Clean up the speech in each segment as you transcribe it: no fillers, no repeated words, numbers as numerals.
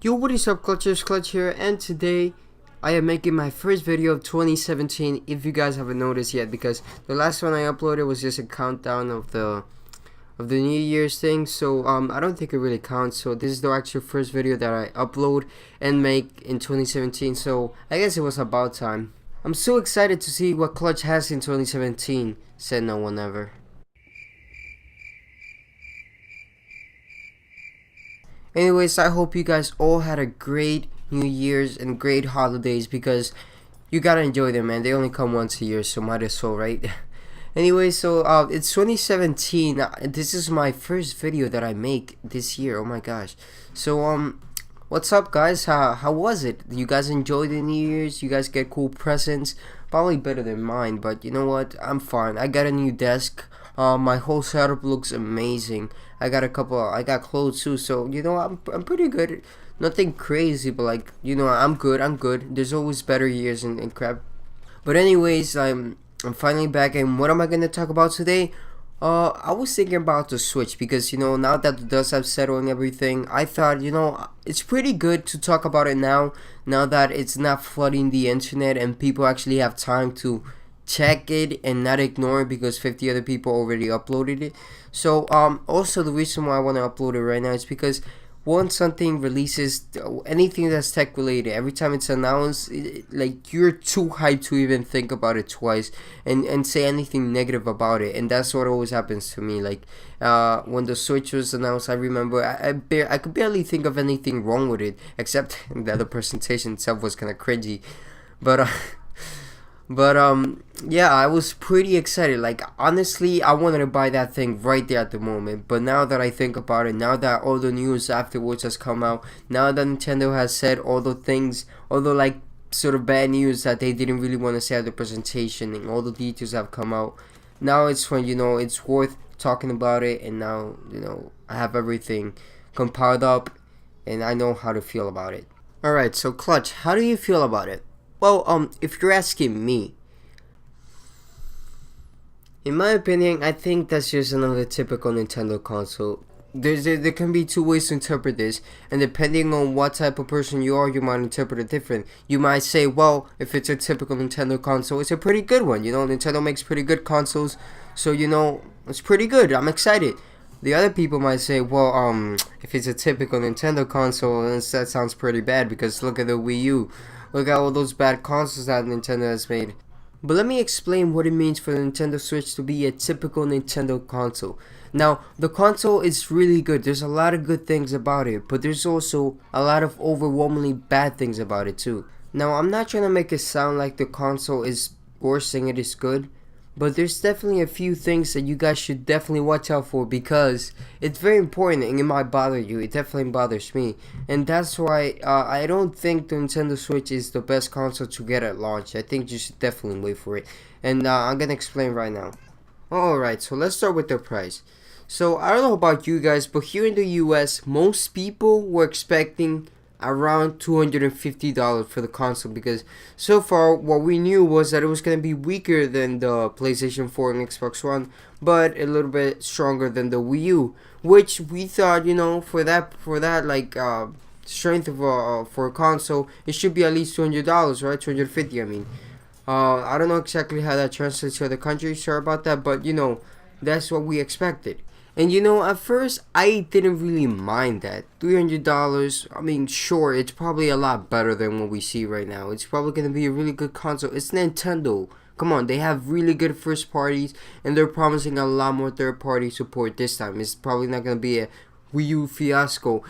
Yo, what is up, Clutchers? Clutch here, and today I am making my first video of 2017, if you guys haven't noticed yet, because the last one I uploaded was just a countdown of the New Year's thing, so I don't think it really counts. So this is the actual first video that I upload and make in 2017, so I guess it was about time. I'm so excited to see what Clutch has in 2017, said no one ever. Anyways, I hope you guys all had a great New Year's and great holidays, because you gotta enjoy them, man. They only come once a year, so might as well, right? Anyway, so it's 2017. This is my first video that I make this year. Oh my gosh. So what's up, guys? How was it? You guys enjoy the New Year's? You guys get cool presents? Probably better than mine, but you know what? I'm fine. I got a new desk. My whole setup looks amazing. I got clothes too, so you know I'm pretty good. Nothing crazy, but like, you know, I'm good. There's always better years and crap. But anyways, I'm finally back, and what am I gonna talk about today? I was thinking about the Switch, because you know, now that the dust have settled and everything, I thought, you know, it's pretty good to talk about it now that it's not flooding the internet and people actually have time to check it and not ignore it because 50 other people already uploaded it. So also the reason why I want to upload it right now is because once something releases, anything that's tech related, every time it's announced, like, you're too hyped to even think about it twice and say anything negative about it. And that's what always happens to me. Like when the Switch was announced, I remember I could barely think of anything wrong with it, except that the presentation itself was kind of cringy. But yeah, I was pretty excited. Like, honestly, I wanted to buy that thing right there at the moment. But now that I think about it, now that all the news afterwards has come out, now that Nintendo has said all the things, all the like sort of bad news that they didn't really want to say at the presentation, and all the details have come out, now it's when, you know, it's worth talking about it. And now, you know, I have everything compiled up and I know how to feel about it. Alright, so Clutch, how do you feel about it? Well, if you're asking me, in my opinion, I think that's just another typical Nintendo console. There can be two ways to interpret this, and depending on what type of person you are, you might interpret it different. You might say, well, if it's a typical Nintendo console, it's a pretty good one. You know, Nintendo makes pretty good consoles, so, you know, it's pretty good. I'm excited. The other people might say, well, if it's a typical Nintendo console, then that sounds pretty bad, because look at the Wii U. Look at all those bad consoles that Nintendo has made. But let me explain what it means for the Nintendo Switch to be a typical Nintendo console. Now, the console is really good. There's a lot of good things about it, but there's also a lot of overwhelmingly bad things about it too. Now, I'm not trying to make it sound like the console is worse than it is good, but there's definitely a few things that you guys should definitely watch out for, because it's very important and it might bother you. It definitely bothers me. And that's why I don't think the Nintendo Switch is the best console to get at launch. I think you should definitely wait for it. And I'm going to explain right now. Alright, so let's start with the price. So I don't know about you guys, but here in the US, most people were expecting around $250 for the console, because so far what we knew was that it was going to be weaker than the PlayStation 4 and Xbox One, but a little bit stronger than the Wii U, which we thought, you know, for that like strength of for a console, it should be at least $200, right? $250, I mean. I don't know exactly how that translates to other countries, sorry about that, but you know, that's what we expected. And you know, at first, I didn't really mind that. $300, I mean, sure, it's probably a lot better than what we see right now. It's probably going to be a really good console. It's Nintendo. Come on, they have really good first parties, and they're promising a lot more third party support this time. It's probably not going to be a Wii U fiasco.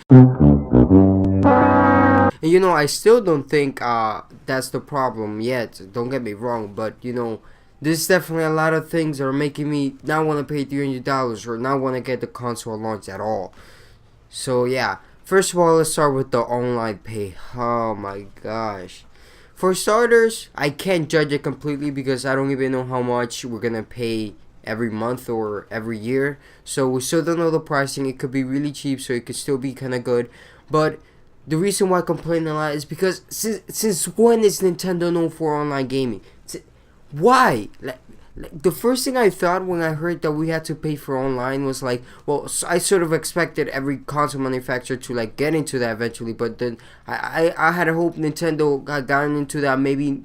And you know, I still don't think that's the problem yet. Don't get me wrong, but you know, there's definitely a lot of things that are making me not want to pay $300 or not want to get the console launch at all. So yeah, first of all, let's start with the online pay. Oh my gosh. For starters, I can't judge it completely because I don't even know how much we're going to pay every month or every year. So we still don't know the pricing. It could be really cheap, so it could still be kind of good. But the reason why I complain a lot is because since when is Nintendo known for online gaming? Why? Like, the first thing I thought when I heard that we had to pay for online was like, well, I sort of expected every console manufacturer to like get into that eventually, but then I had hoped Nintendo got gotten into that maybe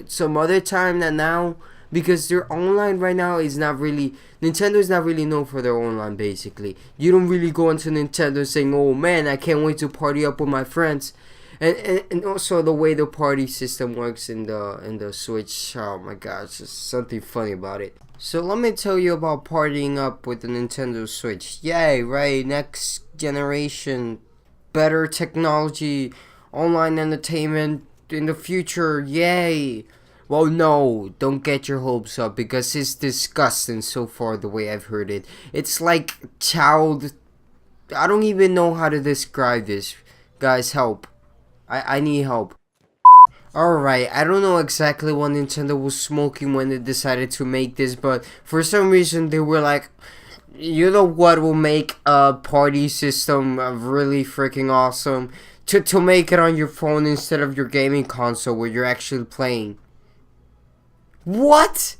some other time than now, because their online right now is not really, Nintendo is not really known for their online. Basically, you don't really go into Nintendo saying, oh man, I can't wait to party up with my friends. And also the way the party system works in the Switch, oh my gosh, there's something funny about it. So let me tell you about partying up with the Nintendo Switch. Yay, right, next generation, better technology, online entertainment in the future, yay. Well, no, don't get your hopes up, because it's disgusting so far the way I've heard it. It's like child, I don't even know how to describe this. Guys, help. I need help. Alright, I don't know exactly what Nintendo was smoking when they decided to make this, but for some reason they were like, you know what will make a party system really freaking awesome? To make it on your phone instead of your gaming console where you're actually playing. What?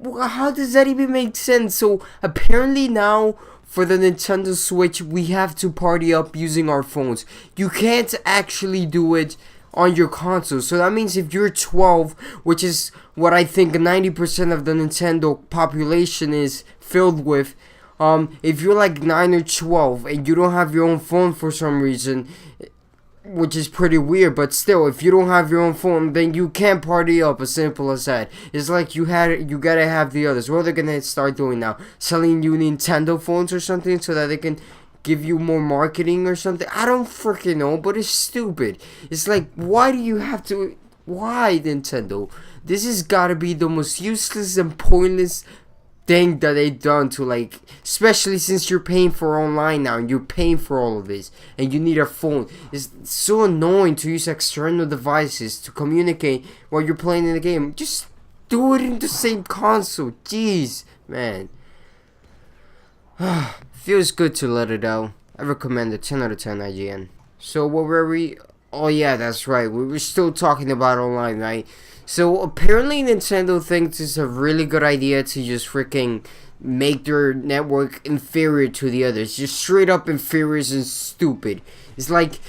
How does that even make sense? So apparently now for the Nintendo Switch we have to party up using our phones. You can't actually do it on your console. So that means if you're 12, which is what I think 90% of the Nintendo population is filled with, if you're like 9 or 12 and you don't have your own phone for some reason, which is pretty weird, but still, if you don't have your own phone, then you can't party up, as simple as that. It's like you gotta have the others. What are they gonna start doing now? Selling you Nintendo phones or something so that they can give you more marketing or something? I don't freaking know, but it's stupid. It's like, why do you have to, why, Nintendo? This has gotta be the most useless and pointless thing that they done to, like, especially since you're paying for online now and you're paying for all of this and you need a phone. It's so annoying to use external devices to communicate while you're playing in the game. Just do it in the same console. Jeez, man. Feels good to let it out. I recommend a 10 out of 10 IGN. So what were we? Oh yeah, that's right. We were still talking about online, right? So apparently Nintendo thinks it's a really good idea to just freaking make their network inferior to the others. Just straight up inferior and stupid. It's like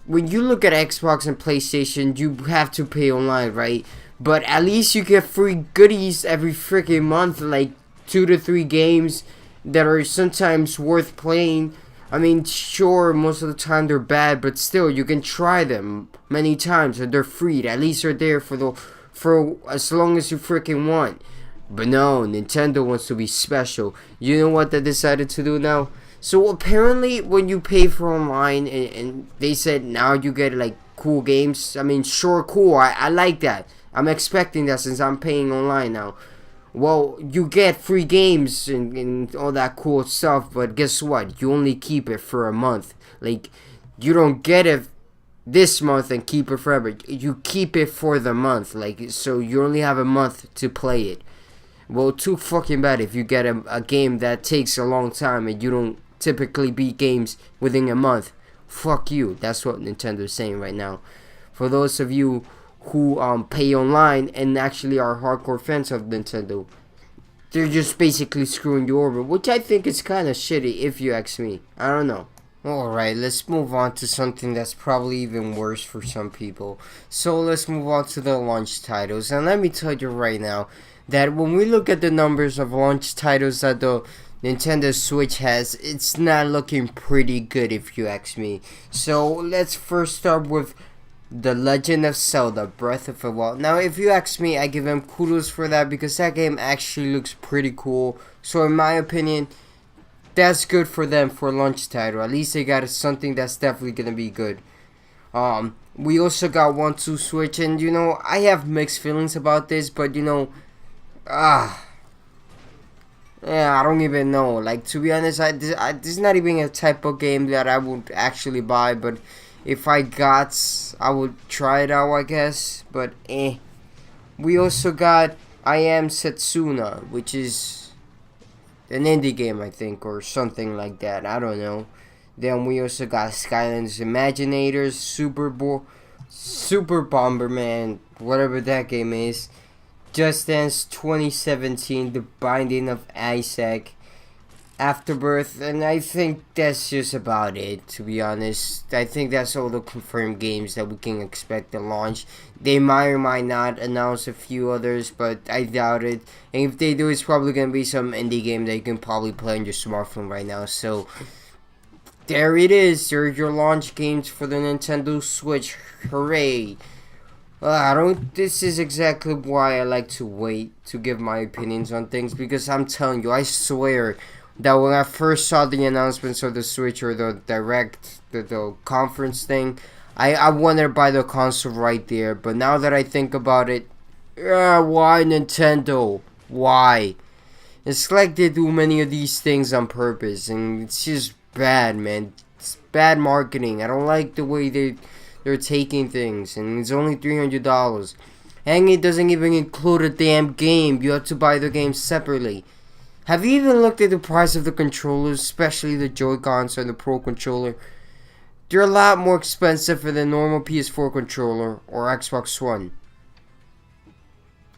when you look at Xbox and PlayStation, you have to pay online, right? But at least you get free goodies every freaking month, like 2 to 3 games that are sometimes worth playing. I mean, sure, most of the time they're bad, but still, you can try them many times, and they're free. At least they're there for as long as you freaking want. But no, Nintendo wants to be special. You know what they decided to do now? So apparently, when you pay for online, and they said now you get like cool games. I mean, sure, cool. I like that. I'm expecting that since I'm paying online now. Well, you get free games and all that cool stuff, but guess what? You only keep it for a month. Like, you don't get it this month and keep it forever. You keep it for the month. Like, so you only have a month to play it. Well, too fucking bad if you get a game that takes a long time and you don't typically beat games within a month. Fuck you. That's what Nintendo's saying right now. For those of you who pay online and actually are hardcore fans of Nintendo, they're just basically screwing you over, which I think is kind of shitty if you ask me. I don't know. Alright, let's move on to something that's probably even worse for some people. So let's move on to the launch titles. And let me tell you right now that when we look at the numbers of launch titles that the Nintendo Switch has, it's not looking pretty good if you ask me. So let's first start with The Legend of Zelda Breath of the Wild. Now, if you ask me, I give them kudos for that because that game actually looks pretty cool. So in my opinion, that's good for them for launch title. At least they got something that's definitely gonna be good. We also got 1-2 Switch, and you know, I have mixed feelings about this, but you know, yeah, I don't even know. Like, to be honest, this is not even a type of game that I would actually buy, but if I got, I would try it out, I guess, but We also got I Am Setsuna, which is an indie game, I think, or something like that. I don't know. Then we also got Skylanders Imaginators, Super Bomberman, whatever that game is. Just Dance 2017, The Binding of Isaac, Afterbirth, and I think that's just about it, to be honest. I think that's all the confirmed games that we can expect to launch. They might or might not announce a few others, but I doubt it. And if they do, it's probably going to be some indie game that you can probably play on your smartphone right now. So, there it is. There are your launch games for the Nintendo Switch. Hooray! This is exactly why I like to wait to give my opinions on things, because I'm telling you, I swear that when I first saw the announcements of the Switch, or the direct, the conference thing, I wanted to buy the console right there. But now that I think about it, why Nintendo? Why? It's like they do many of these things on purpose, and it's just bad, man. It's bad marketing. I don't like the way they're taking things, and it's only $300. And it doesn't even include a damn game. You have to buy the game separately. Have you even looked at the price of the controllers, especially the Joy-Cons and the Pro Controller? They're a lot more expensive for the normal PS4 controller or Xbox One.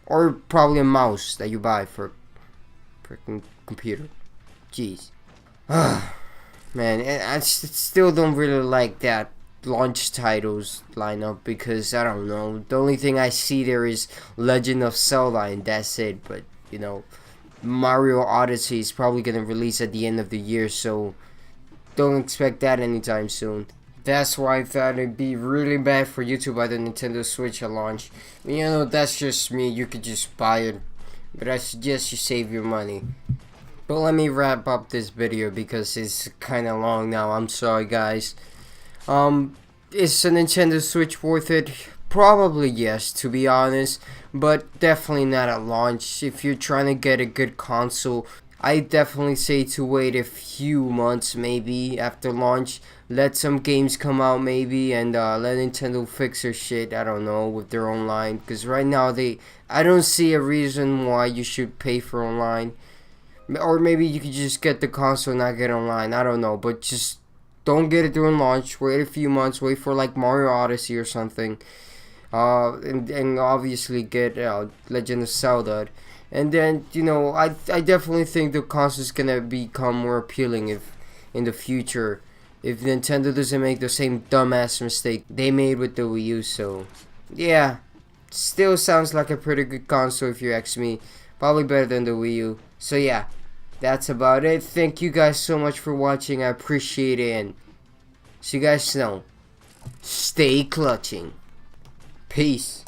Or probably a mouse that you buy for a freaking computer. Jeez. Man, I still don't really like that launch titles lineup, because I don't know, the only thing I see there is Legend of Zelda, and that's it. But you know, Mario Odyssey is probably gonna release at the end of the year, so don't expect that anytime soon. That's why I thought it'd be really bad for you to buy the Nintendo Switch at launch. You know, that's just me. You could just buy it, but I suggest you save your money. But let me wrap up this video because it's kind of long now. I'm sorry, guys. Is a Nintendo Switch worth it? Probably yes, to be honest, but definitely not at launch. If you're trying to get a good console, I definitely say to wait a few months, maybe after launch. Let some games come out maybe, and let Nintendo fix their shit, I don't know, with their online, because right now I don't see a reason why you should pay for online. Or maybe you could just get the console and not get online, I don't know, but just don't get it during launch. Wait a few months. Wait for like Mario Odyssey or something. And obviously get Legend of Zelda. And then, you know, I definitely think the console is gonna become more appealing if in the future, if Nintendo doesn't make the same dumbass mistake they made with the Wii U. So yeah, still sounds like a pretty good console if you ask me. Probably better than the Wii U. So yeah, that's about it. Thank you guys so much for watching. I appreciate it. And so you guys know, stay clutching. Peace.